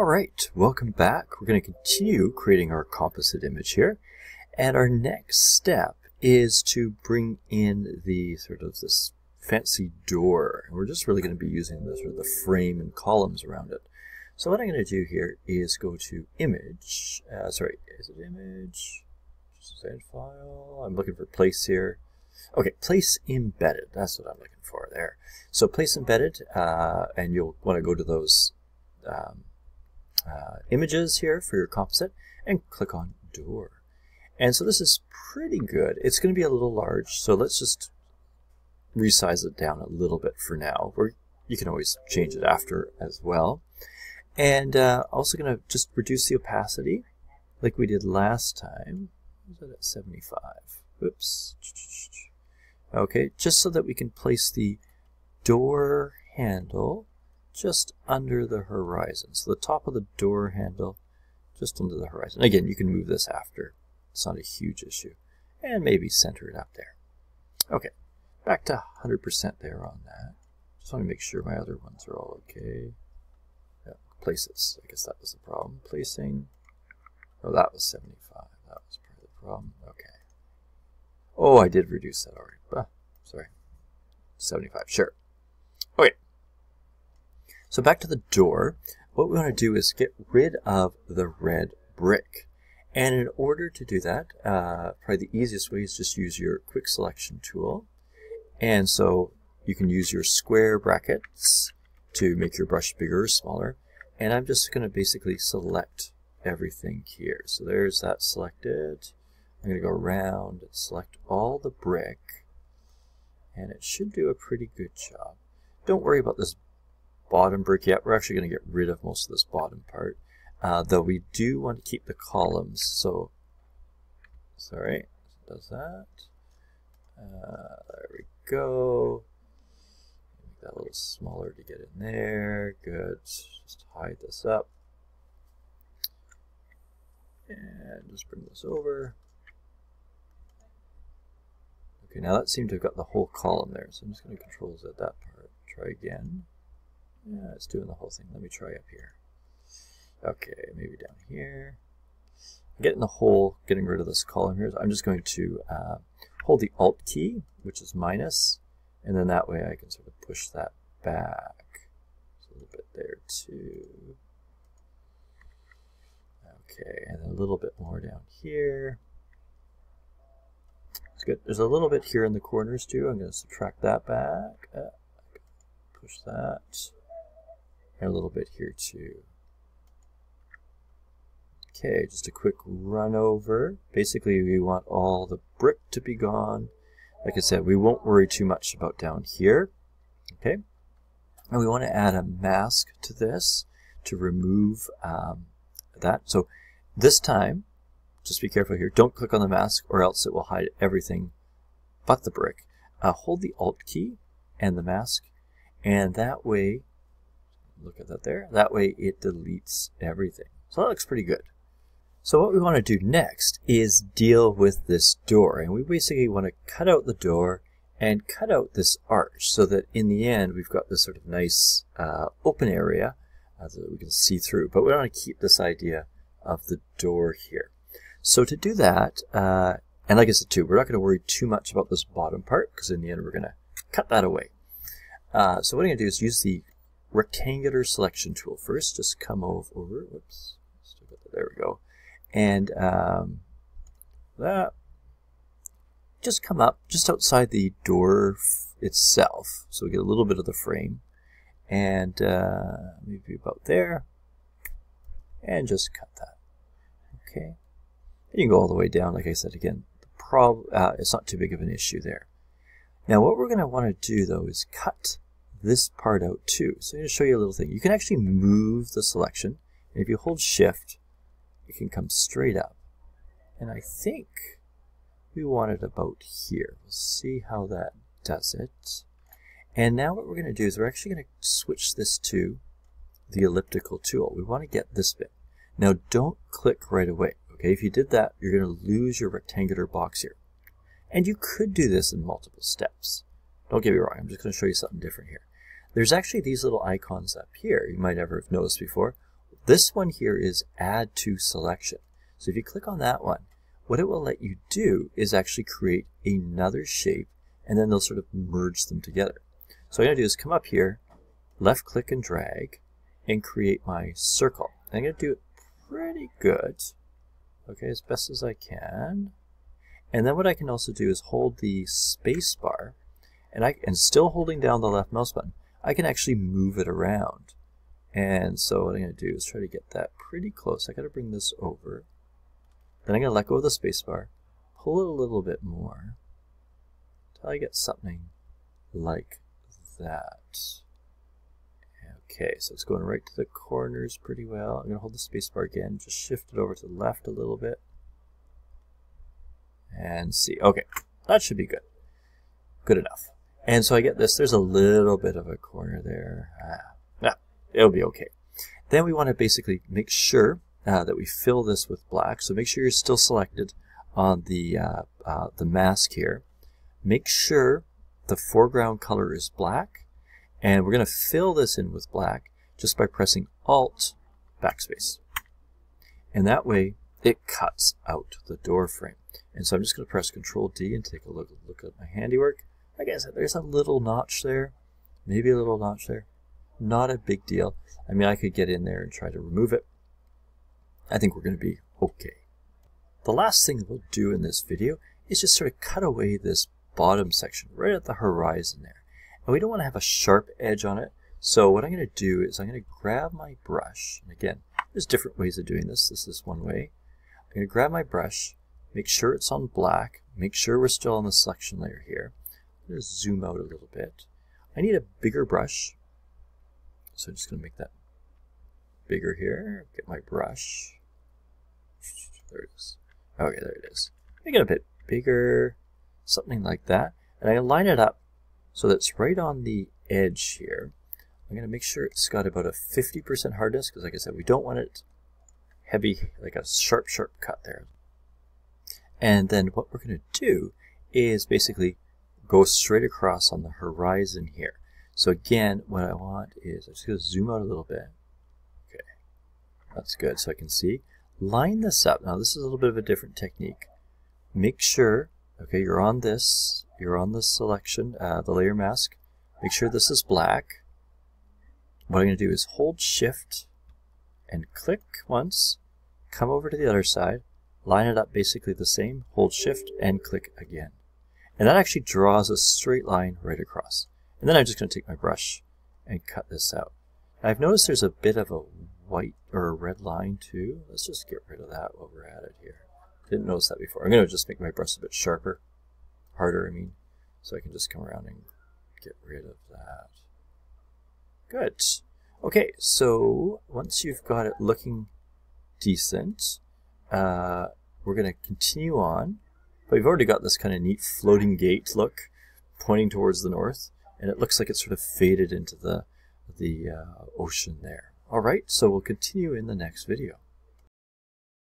Alright, welcome back. We're going to continue creating our composite image here. And our next step is to bring in the this fancy door. And we're just really going to be using the frame and columns around it. So what I'm going to do here is go to image, is it image? Just save file. I'm looking for place here. Okay, place embedded. That's what I'm looking for there. So place embedded, and you'll want to go to those images here for your composite and click on door. And so this is pretty good. It's going to be a little large, so let's just resize it down a little bit for now. You can always change it after as well. And also going to just reduce the opacity like we did last time. Was it at 75? Oops. Okay, just so that we can place the door handle just under the horizon. So the top of the door handle just under the horizon. Again, you can move this after. It's not a huge issue. And maybe center it up there. Okay, back to 100% there on that. Just want to make sure my other ones are all okay. Yeah, places. I guess that was the problem. Placing. Oh, that was 75. That was part of the problem. Okay. Oh, I did reduce that already. Sorry. 75, sure. Okay. So back to the door. What we want to do is get rid of the red brick. And in order to do that, probably the easiest way is just use your quick selection tool. And so you can use your square brackets to make your brush bigger or smaller. And I'm just going to basically select everything here. So there's that selected. I'm going to go around and select all the brick. And it should do a pretty good job. Don't worry about this bottom brick yet. We're actually going to get rid of most of this bottom part. Though we do want to keep the columns. So, sorry, does that. There we go. Make that a little smaller to get in there. Good. Just hide this up. And just bring this over. Okay, now that seemed to have got the whole column there, so I'm just going to Control Z that part. Try again. Yeah, it's doing the whole thing. Let me try up here. Okay, maybe down here. Getting rid of this column here. I'm just going to hold the Alt key, which is minus, and then that way I can sort of push that back. Just a little bit there too. Okay, and then a little bit more down here. It's good. There's a little bit here in the corners too. I'm going to subtract that back. Push that. And a little bit here too. Okay, just a quick run over. Basically, we want all the brick to be gone. Like I said, we won't worry too much about down here. Okay, and we want to add a mask to this to remove that. So this time, just be careful here. Don't click on the mask or else it will hide everything but the brick. Hold the Alt key and the mask, and that way, look at that there, that way it deletes everything. So that looks pretty good. So what we want to do next is deal with this door. And we basically want to cut out the door and cut out this arch so that in the end we've got this sort of nice open area that we can see through. But we want to keep this idea of the door here. So to do that, and like I said too, we're not going to worry too much about this bottom part because in the end we're going to cut that away. So what I'm going to do is use the rectangular selection tool first. Just come over, whoops, there we go. And that, just come up just outside the door itself. So we get a little bit of the frame. And maybe about there. And just cut that. Okay. And you can go all the way down, like I said again. It's not too big of an issue there. Now what we're going to want to do though is cut this part out too. So I'm going to show you a little thing. You can actually move the selection. And if you hold Shift, it can come straight up. And I think we want it about here. We'll see how that does it. And now what we're going to do is we're actually going to switch this to the elliptical tool. We want to get this bit. Now don't click right away. Okay, if you did that, you're going to lose your rectangular box here. And you could do this in multiple steps. Don't get me wrong, I'm just going to show you something different here. There's actually these little icons up here you might never have noticed before. This one here is Add to Selection. So if you click on that one, what it will let you do is actually create another shape, and then they'll sort of merge them together. So what I'm going to do is come up here, left click and drag, and create my circle. I'm going to do it pretty good, okay, as best as I can. And then what I can also do is hold the space bar, and still holding down the left mouse button, I can actually move it around. And so what I'm going to do is try to get that pretty close. I got to bring this over. Then I'm going to let go of the space bar, pull it a little bit more until I get something like that. Okay, so it's going right to the corners pretty well. I'm going to hold the space bar again, just shift it over to the left a little bit. And see, okay, that should be good. Good enough. And so I get this, there's a little bit of a corner there. Yeah, it'll be okay. Then we want to basically make sure that we fill this with black. So make sure you're still selected on the mask here. Make sure the foreground color is black. And we're going to fill this in with black just by pressing Alt backspace. And that way it cuts out the door frame. And so I'm just going to press Control D and take a look at my handiwork. Like I said, there's a little notch there. Maybe a little notch there. Not a big deal. I mean, I could get in there and try to remove it. I think we're going to be okay. The last thing that we'll do in this video is just sort of cut away this bottom section right at the horizon there. And we don't want to have a sharp edge on it. So what I'm going to do is I'm going to grab my brush. And again, there's different ways of doing this. This is one way. I'm going to grab my brush, make sure it's on black, make sure we're still on the selection layer here. I'm going to zoom out a little bit. I need a bigger brush. So I'm just going to make that bigger here. Get my brush. There it is. Okay, there it is. Make it a bit bigger, something like that. And I'm going to line it up so that it's right on the edge here. I'm going to make sure it's got about a 50% hardness, because like I said, we don't want it heavy, like a sharp cut there. And then what we're going to do is basically go straight across on the horizon here. So again, what I want is, I'm just going to zoom out a little bit. Okay, that's good, so I can see. Line this up. Now this is a little bit of a different technique. Make sure, okay, you're on the selection, the layer mask. Make sure this is black. What I'm going to do is hold Shift and click once, come over to the other side, line it up basically the same, hold Shift and click again. And that actually draws a straight line right across. And then I'm just going to take my brush and cut this out. Now I've noticed there's a bit of a white or a red line too. Let's just get rid of that while we're at it here. Didn't notice that before. I'm going to just make my brush a bit sharper, harder I mean, so I can just come around and get rid of that. Good. Okay, so once you've got it looking decent, we're going to continue on. But we've already got this kind of neat floating gate look pointing towards the north, and it looks like it's sort of faded into the ocean there. All right, so we'll continue in the next video.